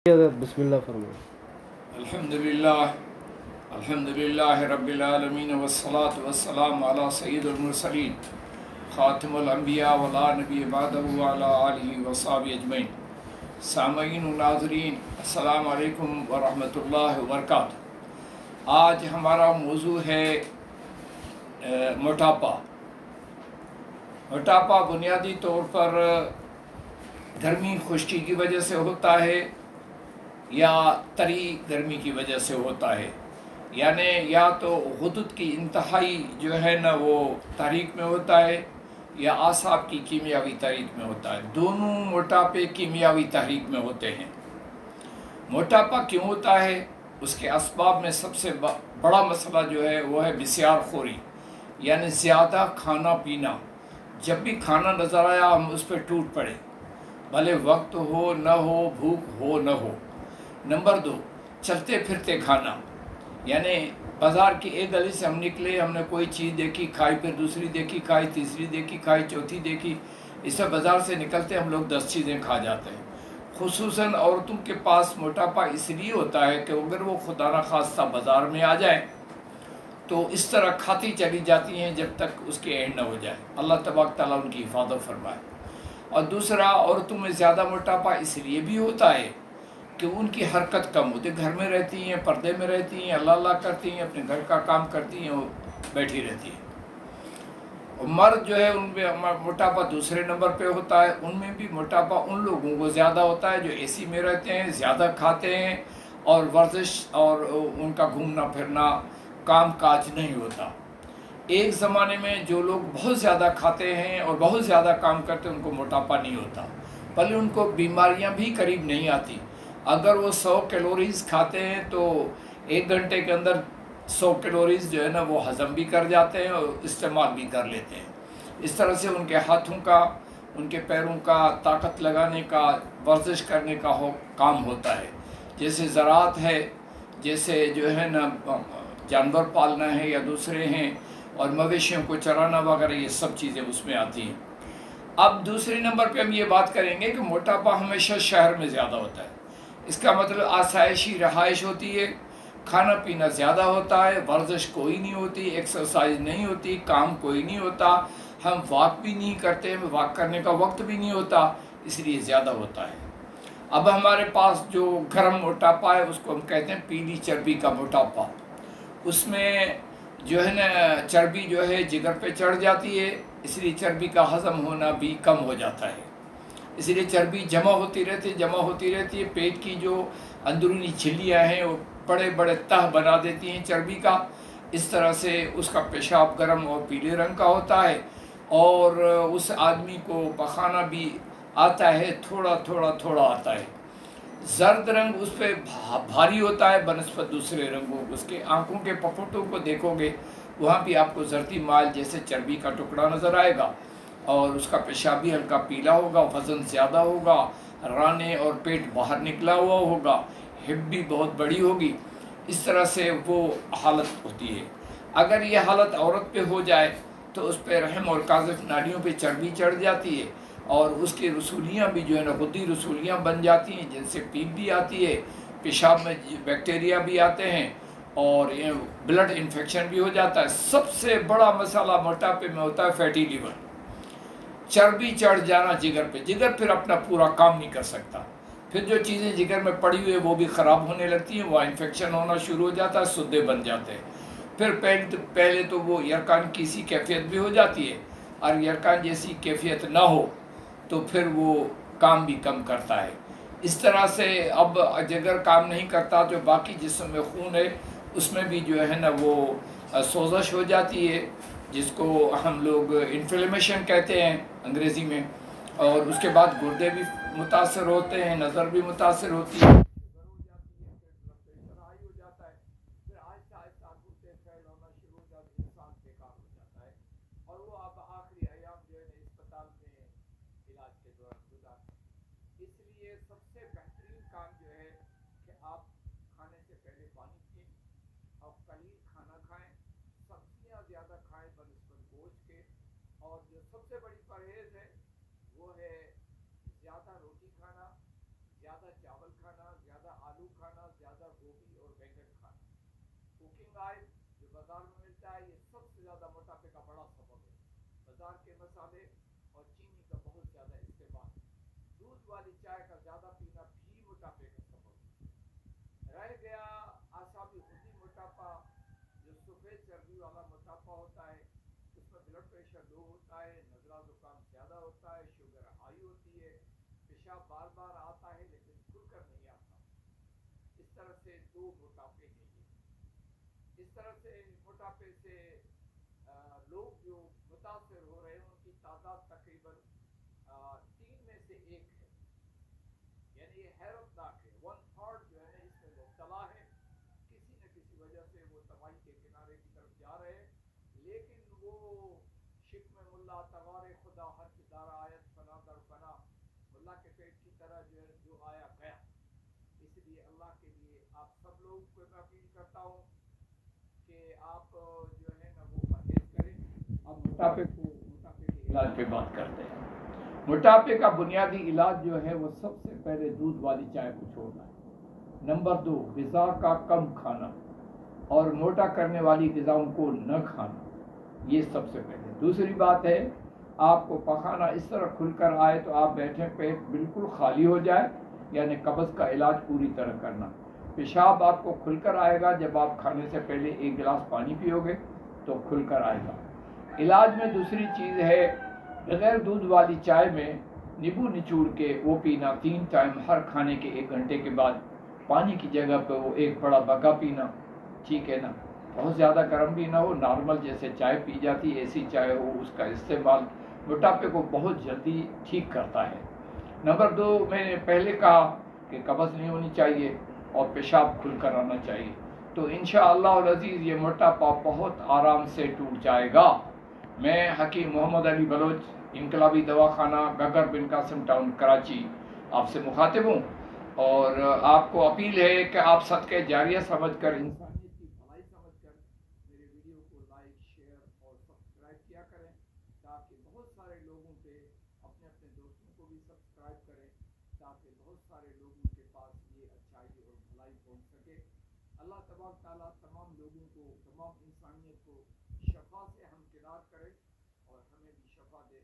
بسم اللہ فرمائیں۔ الحمدللہ رب العالمین والصلاة والسلام علی سید المرسلین خاتم الانبیاء ولا نبی بعدہ وعلی آلہ وصحبہ اجمعین۔ سامعین و ناظرین، السلام علیکم ورحمۃ اللہ وبرکاتہ۔ آج ہمارا موضوع ہے موٹاپا۔ موٹاپا بنیادی طور پر گرمی خشکی کی وجہ سے ہوتا ہے یا طری گرمی کی وجہ سے ہوتا ہے، یعنی یا تو غدد کی انتہائی جو ہے نا وہ تحریک میں ہوتا ہے یا اعصاب کی کیمیاوی تحریک میں ہوتا ہے۔ دونوں موٹاپے کیمیاوی تحریک میں ہوتے ہیں۔ موٹاپا کیوں ہوتا ہے؟ اس کے اسباب میں سب سے بڑا مسئلہ جو ہے وہ ہے بسیار خوری، یعنی زیادہ کھانا پینا۔ جب بھی کھانا نظر آیا ہم اس پہ ٹوٹ پڑے، بھلے وقت ہو نہ ہو، بھوک ہو نہ ہو۔ نمبر 2، چلتے پھرتے کھانا، یعنی بازار کی ایک گلی سے ہم نکلے، ہم نے کوئی چیز دیکھی کھائی، پھر دوسری دیکھی کھائی، تیسری دیکھی کھائی، چوتھی دیکھی، اس سے بازار سے نکلتے ہم لوگ 10 چیزیں کھا جاتے ہیں۔ خصوصاً عورتوں کے پاس موٹاپا اس لیے ہوتا ہے کہ اگر وہ خدا نخواستہ بازار میں آ جائیں تو اس طرح کھاتی چلی جاتی ہیں جب تک اس کے اینڈ نہ ہو جائے۔ اللہ تبارک تعالیٰ ان کی حفاظت فرمائے۔ اور دوسرا، عورتوں میں زیادہ موٹاپا اس لیے بھی ہوتا ہے کہ ان کی حرکت کم ہوتی ہے، گھر میں رہتی ہیں، پردے میں رہتی ہیں، اللہ کرتی ہیں، اپنے گھر کا کام کرتی ہیں، وہ بیٹھی رہتی ہیں۔ اور مرد جو ہے ان میں موٹاپا دوسرے نمبر پہ ہوتا ہے۔ ان میں بھی موٹاپا ان لوگوں کو زیادہ ہوتا ہے جو اے سی میں رہتے ہیں، زیادہ کھاتے ہیں اور ورزش اور ان کا گھومنا پھرنا کام کاج نہیں ہوتا۔ ایک زمانے میں جو لوگ بہت زیادہ کھاتے ہیں اور بہت زیادہ کام کرتے ہیں ان کو موٹاپا نہیں ہوتا، بلکہ ان کو بیماریاں بھی قریب نہیں آتی۔ اگر وہ 100 کیلوریز کھاتے ہیں تو 1 گھنٹے کے اندر 100 کیلوریز جو ہے نا وہ ہضم بھی کر جاتے ہیں اور استعمال بھی کر لیتے ہیں۔ اس طرح سے ان کے ہاتھوں کا، ان کے پیروں کا طاقت لگانے کا، ورزش کرنے کا کام ہوتا ہے۔ جیسے زراعت ہے، جیسے جو ہے نا جانور پالنا ہے یا دوسرے ہیں، اور مویشیوں کو چرانا وغیرہ، یہ سب چیزیں اس میں آتی ہیں۔ اب دوسرے نمبر پہ ہم یہ بات کریں گے کہ موٹاپا ہمیشہ شہر میں زیادہ ہوتا ہے۔ اس کا مطلب آسائشی رہائش ہوتی ہے، کھانا پینا زیادہ ہوتا ہے، ورزش کوئی نہیں ہوتی، ایکسرسائز نہیں ہوتی، کام کوئی نہیں ہوتا، ہم واک بھی نہیں کرتے، واک کرنے کا وقت بھی نہیں ہوتا، اس لیے زیادہ ہوتا ہے۔ اب ہمارے پاس جو گرم موٹاپا ہے اس کو ہم کہتے ہیں پیلی چربی کا موٹاپا۔ اس میں جو ہے نا چربی جو ہے جگر پہ چڑھ جاتی ہے، اس لیے چربی کا ہضم ہونا بھی کم ہو جاتا ہے۔ اس لیے چربی جمع ہوتی رہتی ہے، پیٹ کی جو اندرونی جھلیاں ہیں وہ بڑے بڑے تہ بنا دیتی ہیں چربی کا۔ اس طرح سے اس کا پیشاب گرم اور پیلے رنگ کا ہوتا ہے، اور اس آدمی کو پخانہ بھی آتا ہے، تھوڑا تھوڑا تھوڑا آتا ہے۔ زرد رنگ اس پہ بھاری ہوتا ہے بنسبت دوسرے رنگوں۔ اس کے آنکھوں کے پپوٹوں کو دیکھو گے، وہاں بھی آپ کو زردی مائل جیسے چربی کا ٹکڑا نظر آئے گا، اور اس کا پیشاب بھی ہلکا پیلا ہوگا، وزن زیادہ ہوگا، رانے اور پیٹ باہر نکلا ہوا ہوگا، ہپ بھی بہت بڑی ہوگی۔ اس طرح سے وہ حالت ہوتی ہے۔ اگر یہ حالت عورت پہ ہو جائے تو اس پہ رحم اور قاذف نالیوں پہ چربی چڑھ جاتی ہے، اور اس کی رسولیاں بھی جو ہے نا غدی رسولیاں بن جاتی ہیں، جن سے پیپ بھی آتی ہے، پیشاب میں بیکٹیریا بھی آتے ہیں، اور بلڈ انفیکشن بھی ہو جاتا ہے۔ سب سے بڑا مسئلہ موٹاپے میں ہوتا ہے فیٹی لیور، چربی چڑھ جانا جگر پہ۔ جگر پھر اپنا پورا کام نہیں کر سکتا، پھر جو چیزیں جگر میں پڑی ہوئی وہ بھی خراب ہونے لگتی ہیں، وہ انفیکشن ہونا شروع ہو جاتا ہے، سدے بن جاتے ہیں۔ پھر پہلے تو وہ یرکان کی سی کیفیت بھی ہو جاتی ہے، اور یرکان جیسی کیفیت نہ ہو تو پھر وہ کام بھی کم کرتا ہے۔ اس طرح سے اب جگر کام نہیں کرتا تو باقی جسم میں خون ہے اس میں بھی جو ہے نا وہ سوزش ہو جاتی ہے، جس کو ہم لوگ انفلیمیشن کہتے ہیں انگریزی میں، اور اس کے بعد گردے بھی متاثر ہوتے ہیں، نظر بھی متاثر ہوتی ہے، اور وہ اب آخری ایام جو ہے اسپتال میں علاج کے دوران گزارتے ہیں۔ اس لیے سب سے بہترین کام جو ہے کہ آپ کھانے سے پہلے پانی پئیں اور قلیل کھانا کھائیں، سبزیاں زیادہ کھائیں بنسبت گوشت کے، اور جو سب سے بڑی پرہیز ہے وہ ہے زیادہ روٹی کھانا، زیادہ چاول کھانا، زیادہ کوکنگ آئل جو بازار میں ملتا ہے، یہ سب سے زیادہ موٹاپے کا بڑا سبب ہے۔ بازار کے مسالے اور چینی کا بہت زیادہ استعمال، دودھ والی چائے کا زیادہ پینا بھی موٹاپے کا سبب ہے۔ رہ گیا اعصابی خودی موٹاپا، جو سفید چربی والا موٹاپا ہوتا ہے، اس میں بلڈ پریشر لو ہوتا ہے، نزلہ زکام زیادہ ہوتا ہے، شوگر ہائی ہوتی ہے، پیشاب بار بار آتا ہے لیکن کھل کر نہیں آتا۔ اس طرح سے دو موٹاپے ہیں یہ۔ اس طرح سے موٹاپے سے لوگ جو متاثر ہو رہے ہیں ان کی تعداد تقریباً 3 میں سے 1 ہے، یعنی یہ حیرت ناک ہے۔ 1/3 جو ہے اس میں مبتلا ہے، کسی نہ کسی وجہ سے وہ تباہی کے کنارے کی طرف جا رہے ہیں، لیکن وہ شکم ملا توار خدا ہر دارا آیت فنا در فنا، ملا کے پیٹ کی طرح جو آیا گیا۔ اس لیے اللہ کے لیے آپ سب لوگ کو میں اپیل کرتا ہوں کہ آپ جو ہے نا وہ پرہیز کریں۔ اب موٹاپے کے علاج پہ بات کرتے ہیں۔ موٹاپے کا بنیادی علاج جو ہے وہ سب سے پہلے دودھ والی چائے کو چھوڑنا ہے۔ نمبر 2، غذا کا کم کھانا اور موٹا کرنے والی غذاؤں کو نہ کھانا، یہ سب سے پہلے۔ دوسری بات ہے، آپ کو پخانا اس طرح کھل کر آئے تو آپ بیٹھیں، پیٹ بالکل خالی ہو جائے، یعنی قبض کا علاج پوری طرح کرنا۔ پیشاب آپ کو کھل کر آئے گا جب آپ کھانے سے پہلے 1 گلاس پانی پیو گے تو کھل کر آئے گا۔ علاج میں دوسری چیز ہے، بغیر دودھ والی چائے میں نیبو نچوڑ کے وہ پینا 3 ٹائم، ہر کھانے کے 1 گھنٹے کے بعد۔ پانی کی جگہ پہ وہ 1 بڑا بگا پینا، ٹھیک ہے نا، بہت زیادہ گرم بھی نہ ہو، نارمل جیسے چائے پی جاتی ہے ایسی چائے ہو، اس کا استعمال موٹاپے کو بہت جلدی ٹھیک کرتا ہے۔ نمبر 2، میں نے پہلے کہا کہ قبض نہیں ہونی چاہیے اور پیشاب کھل کر آنا چاہیے، تو انشاءاللہ العزیز یہ موٹاپا بہت آرام سے ٹوٹ جائے گا۔ میں حکیم محمد علی بلوچ، انقلابی دواخانہ گگر بن قاسم ٹاؤن کراچی، آپ سے مخاطب ہوں، اور آپ کو اپیل ہے کہ آپ صدقہ جاریہ سمجھ کر، انسانیت کی بھلائی سمجھ کر میرے ویڈیو کو لائک، شیئر اور سبسکرائب کیا کریں، تاکہ بہت سارے لوگوں پہ، اپنے دوستوں کو بھی سبسکرائب کریں، تاکہ بہت سارے لوگوں کے پاس یہ اچھائی اور بھلائی پہنچ سکے۔ اللہ تبارک تعالیٰ تمام لوگوں کو، تمام انسانیت کو شفا سے ہمکنار کرے اور ہمیں بھی شفا دے۔